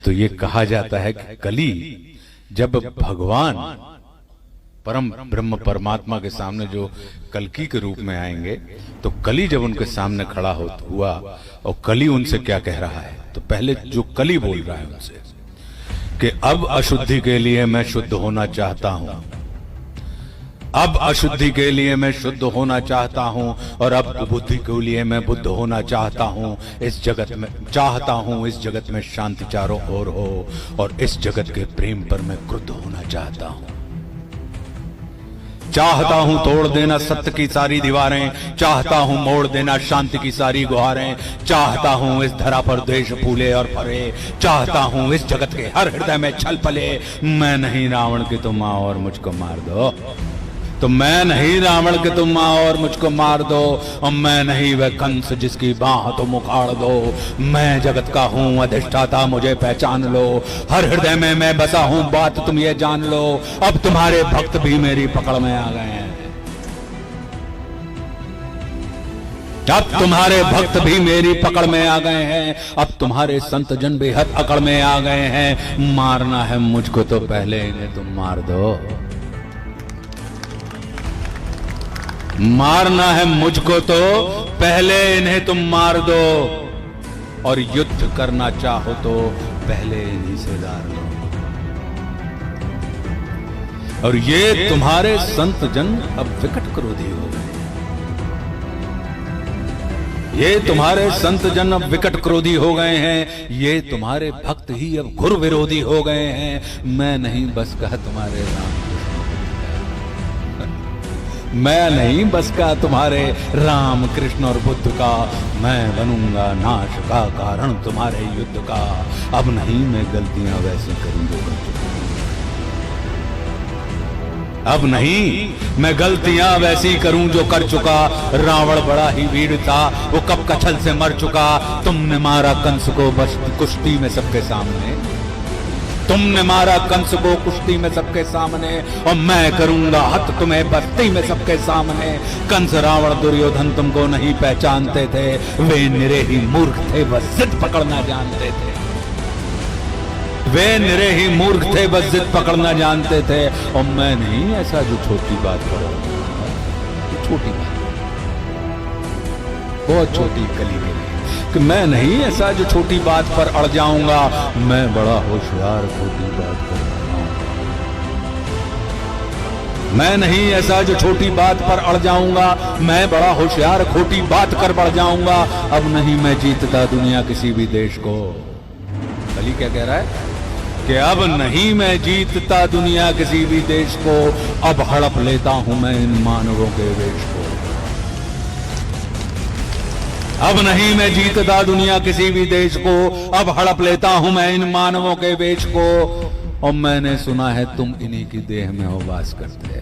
तो ये कहा जाता है कि कली जब भगवान परम ब्रह्म परमात्मा के सामने जो कल्की के रूप में आएंगे, तो कली जब उनके सामने खड़ा हुआ और कली उनसे क्या कह रहा है, तो पहले जो कली बोल रहा है उनसे कि अब अशुद्धि के लिए मैं शुद्ध होना चाहता हूं, अब अशुद्धि के लिए मैं शुद्ध होना चाहता हूं, और अब बुद्धि के लिए मैं बुद्ध होना चाहता हूं। इस जगत में चाहता हूं, इस जगत में शांति चारों ओर हो, और इस जगत के प्रेम पर मैं क्रुद्ध होना चाहता हूं। चाहता हूं तोड़ देना सत्य की सारी दीवारें, चाहता हूं मोड़ देना शांति की सारी गुहारें, चाहता हूं इस धरा पर द्वेष फूले और फरे, चाहता हूं इस जगत के हर हृदय में छल पले। मैं नहीं रावण की तुम आओ और मुझको मार दो, तो मैं नहीं रावण के तुम आओ और मुझको मार दो, और मैं नहीं वह कंस जिसकी बाह तुम उखाड़ दो। मैं जगत का हूं अधिष्ठाता, मुझे पहचान लो, हर हृदय में मैं बसा हूं, बात तुम ये जान लो। अब तुम्हारे भक्त भी मेरी पकड़ में आ गए हैं, अब तुम्हारे भक्त भी मेरी पकड़ में आ गए हैं, अब तुम्हारे संत जन बेहद अकड़ में आ गए हैं। मारना है मुझको तो पहले इन्हें तुम मार दो, मारना है मुझको तो पहले इन्हें तुम मार दो, और युद्ध करना चाहो तो पहले इन्हीं से दार लो। और ये तुम्हारे संत जन अब विकट क्रोधी हो गए, ये तुम्हारे संत जन अब विकट क्रोधी हो गए हैं, ये तुम्हारे भक्त ही अब घुर विरोधी हो गए हैं। मैं नहीं बस कहा तुम्हारे राम, मैं नहीं बस का तुम्हारे राम कृष्ण और बुद्ध का, मैं बनूंगा नाश का कारण तुम्हारे युद्ध का। अब नहीं मैं गलतियां वैसी करूं जो कर चुका, अब नहीं मैं गलतियां वैसी करूं जो कर चुका। रावण बड़ा ही वीर था, वो कब कछल से मर चुका। तुमने मारा कंस को बस कुश्ती में सबके सामने, तुमने मारा कंस को कुश्ती में सबके सामने, और मैं करूंगा हत तुम्हें बस्ती में सबके सामने। कंस रावण दुर्योधन तुमको नहीं पहचानते थे, वे निरे ही मूर्ख थे, बस जिद पकड़ना जानते थे, वे निरे ही मूर्ख थे, बस जिद पकड़ना जानते थे। और मैं नहीं ऐसा जो छोटी बात करो, छोटी बात बहुत छोटी कली के लिए कि मैं नहीं ऐसा जो छोटी बात पर अड़ जाऊंगा, मैं बड़ा होशियार छोटी बात पर अड़ जाऊंगा। मैं नहीं ऐसा जो छोटी बात पर अड़ जाऊंगा, मैं बड़ा होशियार खोटी बात कर बढ़ जाऊंगा। अब नहीं मैं जीतता दुनिया किसी भी देश को, कली क्या कह रहा है कि अब नहीं मैं जीतता दुनिया किसी भी देश को, अब हड़प लेता हूं मैं इन मानवों के वेश को। अब नहीं मैं जीतता दुनिया किसी भी देश को, अब हड़प लेता हूं मैं इन मानवों के वेश को। और मैंने सुना है तुम इन्हीं की देह में हो वास करते,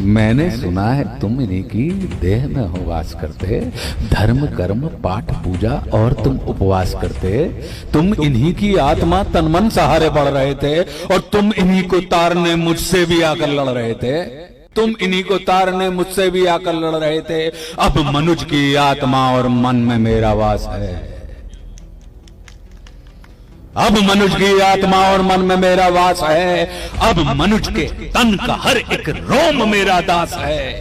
मैंने सुना है तुम इन्हीं की देह में हो वास करते। धर्म कर्म पाठ पूजा और तुम उपवास करते, तुम इन्हीं की आत्मा तन मन सहारे बढ़ रहे थे, और तुम इन्हीं को तारने मुझसे भी आकर लड़ रहे थे, तुम इन्हीं को तारने मुझसे भी आकर लड़ रहे थे। अब मनुज की आत्मा और मन में मेरा वास है, अब मनुज की आत्मा और मन में मेरा वास है। अब मनुज के तन का हर एक रोम मेरा दास है,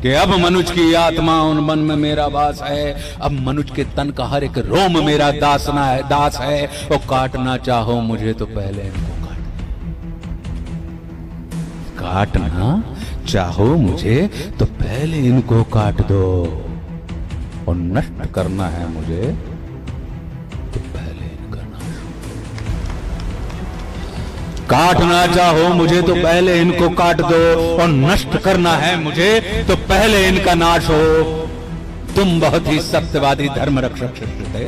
कि अब मनुज की आत्मा और मन में मेरा वास है। अब मनुज के तन का हर एक रोम मेरा दास है। और काटना चाहो मुझे तो पहले इनको काटना चाहो मुझे तो पहले इनको काट दो, और नष्ट करना है मुझे तो पहले इनका नाश हो। काटना चाहो मुझे तो पहले इनको काट दो, और नष्ट करना है मुझे तो पहले इनका नाश हो। तुम बहुत ही सत्यवादी धर्म रक्षक शिष्ट थे,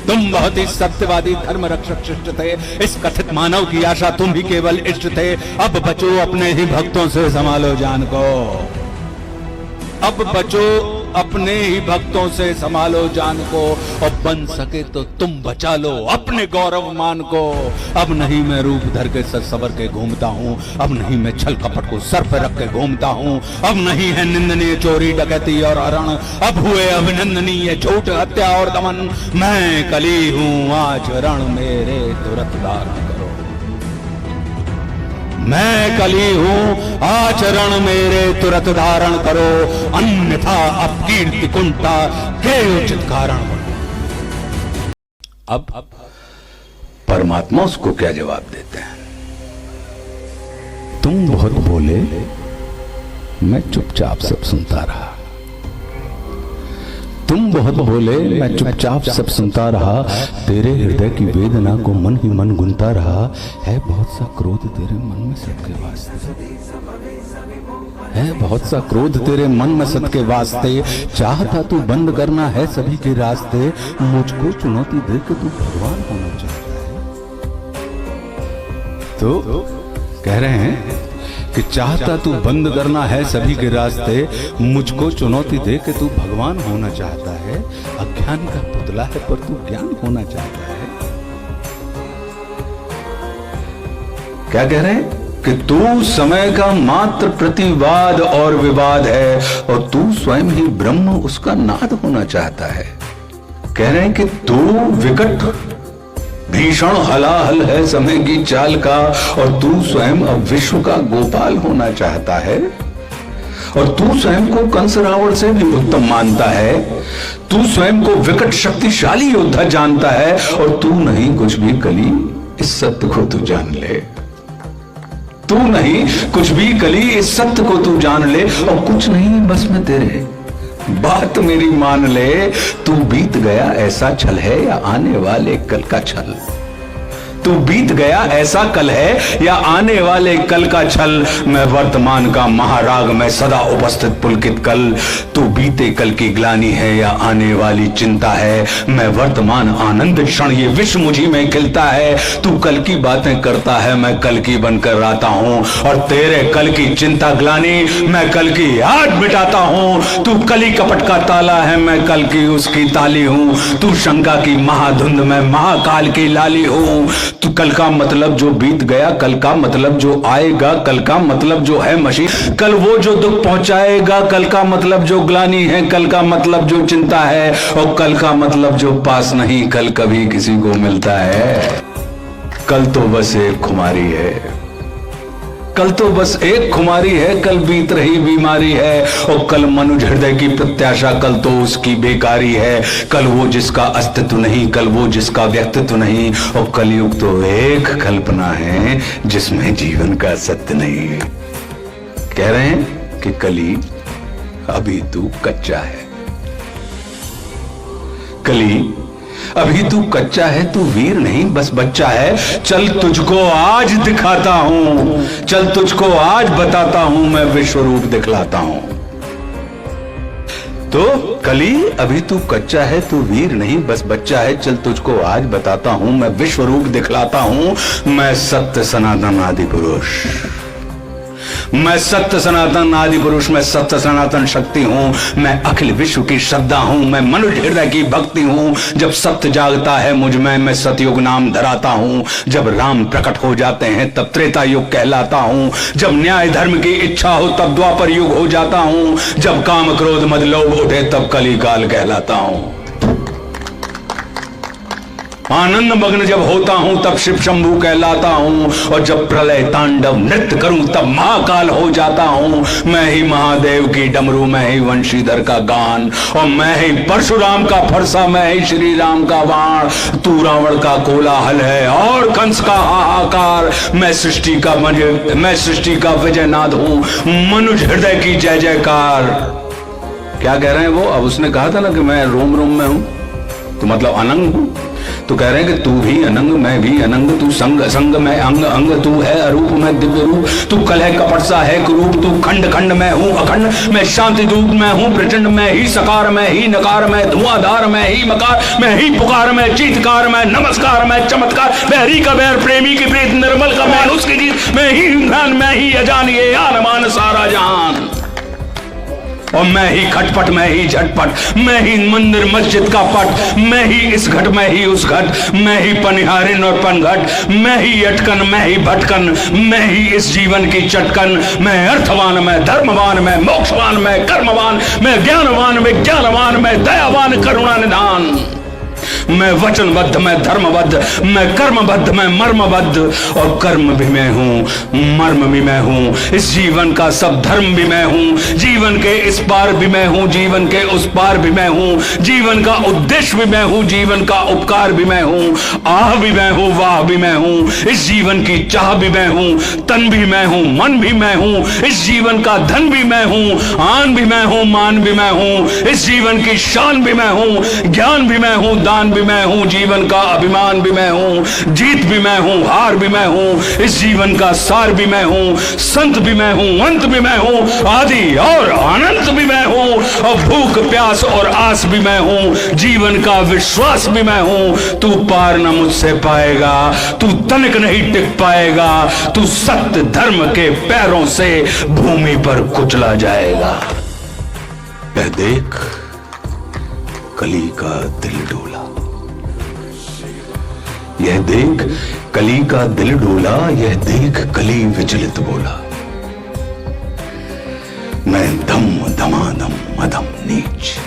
तुम बहुत ही सत्यवादी धर्म रक्षक शिष्ट थे, इस कथित मानव की आशा तुम ही केवल इष्ट थे। अब बचो अपने ही भक्तों से संभालो जान को, अब बचो अपने ही भक्तों से संभालो जान को, और बन सके तो तुम बचा लो अपने गौरव मान को। अब नहीं मैं रूप धर के सज सवर के घूमता हूँ, अब नहीं मैं छल कपट को सर पे रख के घूमता हूँ, अब नहीं है निंदनीय चोरी डकैती और हरण, अब हुए अभिनंदनीय झूठ हत्या और दमन। मैं कली हूँ आज रण मेरे तुरंत धारण करो, मैं कली हूं आचरण मेरे तुरंत धारण करो, अन्यथा अपकीर्ति कुंठा के उचित कारण बनो। अब परमात्मा उसको क्या जवाब देते हैं? तुम बहुत बोले, मैं चुपचाप सब सुनता रहा। तुम बहुत बोले, मैं चुपचाप सब सुनता रहा। तेरे हृदय की वेदना को मन ही मन गुनता रहा। है बहुत सा क्रोध तेरे मन में सबके वास्ते, है बहुत सा क्रोध तेरे मन में सबके वास्ते। चाहता तू बंद करना है सभी के रास्ते, मुझको चुनौती दे के तू भगवान होना चाहता है। तो कह रहे हैं कि चाहता तू बंद करना है सभी के रास्ते, मुझको चुनौती दे के तू भगवान होना चाहता है। अज्ञान का पुतला है पर तू ज्ञान होना चाहता है। क्या कह रहे हैं कि तू समय का मात्र प्रतिवाद और विवाद है, और तू स्वयं ही ब्रह्म उसका नाद होना चाहता है। कह रहे हैं कि तू विकट भीषण हलाहल है समय की चाल का, और तू स्वयं अब विश्व का गोपाल होना चाहता है। और तू स्वयं को कंस रावण से भी उत्तम मानता है। तू स्वयं को विकट शक्तिशाली योद्धा जानता है, और तू नहीं कुछ भी कली इस सत्य को तू जान ले। तू नहीं कुछ भी कली इस सत्य को तू जान ले, और कुछ नहीं बस मैं तेरे बात मेरी मान ले। तू बीत गया ऐसा छल है या आने वाले कल का छल, तू बीत गया ऐसा कल है या आने वाले कल का छल। मैं वर्तमान का महाराग मैं सदा उपस्थित पुलकित कल, तू बीते कल की ग्लानि है या आने वाली चिंता है। मैं वर्तमान आनंद क्षण ये विश्व मुझी में खिलता है। तू कल की बातें करता है, मैं कल की बनकर आता हूं, और तेरे कल की चिंता ग्लानि मैं कल की आज मिटाता हूं। तू कली कपट का ताला है, मैं कल की उसकी ताली हूं। तू शंका की महाधुंध मैं महाकाल की लाली हूं। तो कल का मतलब जो बीत गया, कल का मतलब जो आएगा, कल का मतलब जो है मशीन, कल वो जो दुख पहुंचाएगा, कल का मतलब जो ग्लानि है, कल का मतलब जो चिंता है, और कल का मतलब जो पास नहीं कल कभी किसी को मिलता है। कल तो बस एक खुमारी है, कल तो बस एक खुमारी है, कल बीत रही बीमारी है, और कल मनुज हृदय की प्रत्याशा कल तो उसकी बेकारी है। कल वो जिसका अस्तित्व नहीं, कल वो जिसका व्यक्तित्व नहीं, और कलयुग तो एक कल्पना है जिसमें जीवन का सत्य नहीं। कह रहे हैं कि कली अभी तू कच्चा है, कली अभी तू कच्चा है, तू वीर नहीं बस बच्चा है। चल तुझको आज दिखाता हूं, चल तुझको आज बताता हूं, मैं विश्व रूप दिखलाता हूं। तो कली अभी तू कच्चा है, तू वीर नहीं बस बच्चा है। चल तुझको आज बताता हूं, मैं विश्व रूप दिखलाता हूं। मैं सत्य सनातन आदि पुरुष, मैं सत्य सनातन आदि पुरुष, मैं सत्य सनातन शक्ति हूं। मैं अखिल विश्व की श्रद्धा हूं, मैं मनुष्य हृदय की भक्ति हूं। जब सत्य जागता है मुझ में, मैं सतयुग नाम धराता हूं। जब राम प्रकट हो जाते हैं तब त्रेता युग कहलाता हूं। जब न्याय धर्म की इच्छा हो तब द्वापर युग हो जाता हूं। जब काम क्रोध मद लोभ उठे तब कली काल कहलाता हूं। आनंद मग्न जब होता हूं तब शिव शंभू कहलाता हूं, और जब प्रलय तांडव नृत्य करूं तब महाकाल हो जाता हूं। मैं ही महादेव की डमरू, मैं ही वंशीधर का गान, और मैं ही परशुराम का फरसा, मैं ही श्री राम का बाण। तू रावण का कोलाहल है और कंस का हाहाकार, मैं सृष्टि का विजयनाद हूं, मनुष्य हृदय की जय जयकार। क्या कह रहे हैं वो? अब उसने कहा था ना कि मैं रोम रोम में हूं, तो मतलब अनंग हूं। तो कह रहे हैं कि तू भी अनंग, मैं भी अनंग। तू संग संग मैं अंग अंग, तू है अरूप मैं दिव्य रूप। तू कलह कपट सा है कुरूप, तू खंड खंड मैं हूं अखंड। मैं शांति दूत मैं हूं प्रचंड, मैं ही सकार मैं ही नकार, मैं धुआंधार मैं ही मकार, मैं ही पुकार मैं चीतकार, मैं नमस्कार मैं चमत्कार। बैरी का बैर प्रेमी की प्रीत, निर्मल का मैं उसकी जीत, मैं ही ध्यान मैं ही अजान, ये आन मान सारा जहान। और मैं ही खटपट, मैं ही झटपट, मैं ही मंदिर मस्जिद का पट, मैं ही इस घट, मैं ही उस घट, मैं ही पनिहारिन और पनघट, मैं ही अटकन, मैं ही भटकन, मैं ही इस जीवन की चटकन, मैं अर्थवान, मैं धर्मवान, मैं मोक्षवान, मैं कर्मवान, मैं ज्ञानवान, मैं ज्ञानवान, मैं दयावान, करुणा निधान, मैं वचनबद्ध, मैं धर्मबद्ध, मैं कर्मबद्ध, मैं मर्मबद्ध, और कर्म भी मैं हूं, मर्म भी मैं हूं, इस जीवन का सब धर्म भी मैं हूं, जीवन के इस पार भी मैं हूं, जीवन के उस पार भी मैं हूं, जीवन का उद्देश्य भी मैं हूं, जीवन का उपकार भी मैं हूं, आह भी मैं हूं, वाह भी मैं हूं, इस जीवन की चाह भी मैं हूं, तन भी मैं हूं, मन भी मैं हूं, इस जीवन का धन भी मैं हूं, आन भी मैं हूं, मान भी मैं हूं, इस जीवन की शान भी मैं हूं, ज्ञान भी मैं हूं, दान भी मैं हूं, जीवन का अभिमान भी मैं हूं, जीत भी मैं हूं, हार भी मैं हूं, इस जीवन का सार भी मैं हूं, संत भी मैं हूं, अंत भी मैं हूं, आदि और अनंत भी मैं हूं, और भूख प्यास और आस भी मैं हूं, जीवन का विश्वास भी मैं हूं। तू पार न मुझसे पाएगा, तू तनिक नहीं टिक पाएगा, तू सत्य धर्म के पैरों से भूमि पर कुचला जाएगा। यह देख कली का दिल डोला, यह देख कली का दिल डोला, यह देख कली विचलित बोला, मैं धम धमाधम मधम नीच,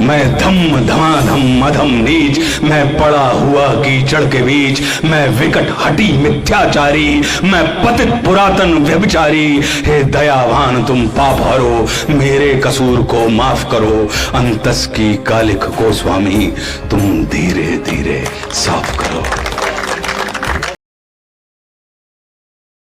मैं धम धमाधम मधम नीच, मैं पड़ा हुआ कीचड़ के बीच, मैं विकट हटी मिथ्याचारी, मैं पतित पुरातन व्यभिचारी, हे दयावान तुम पाप हरो, मेरे कसूर को माफ करो, अंतस की कालिख को स्वामी तुम धीरे धीरे साफ करो।